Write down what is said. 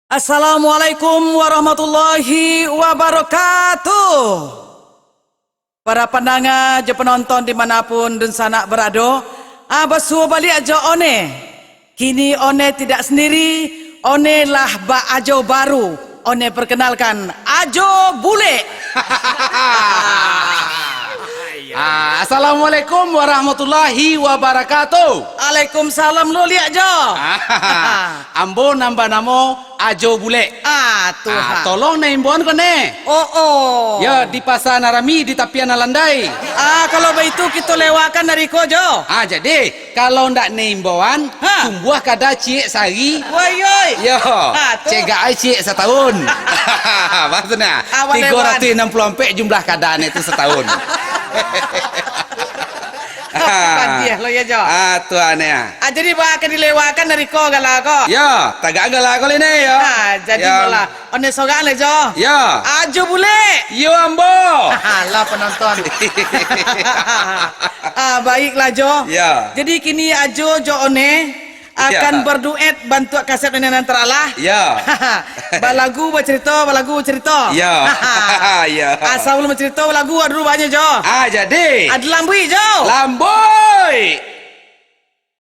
Assalamualaikum warahmatullahi wabarakatuh. Para pendengar je penonton dimanapun dan sanak berada, bersua balik aja one. Kini one tidak sendiri, one lah ba ajo baru. One perkenalkan Ajo Bule. Assalamualaikum warahmatullahi wabarakatuh. Waalaikumsalam lu lihat Jo. Ambo nambah namo Ajo Bule. Tuhan. Tolong naimbon ko ne. Oh. Ya di pasar Narami di tapian Alandai. Kalau begitu kita lewakan dari ko Jo. Jadi kalau ndak naimbon, tumbuh kada cie sari. Woi. Yo. Cegak ai cie setahun. Maksudnya 364 jumlah keadaan itu setahun. Pandiah lo ya Jo. Tuan ya. Jadi akan dilewakan dari ko gala ko. Ya, tagak gala ko ini ya. Jadi malah one sogan le Jo. Ya. Ajo Bule. Yo ambo. Lah penonton. Baiklah Jo. Ya. Jadi kini Ajo Jo one akan berduet bantu kaset ini antara Allah. Ya. Balagu bercerita. Ya. Ya. Asal belum bercerita lagu dulu banyak Jo. Jadi. Ada lambui Jo. Lamboy.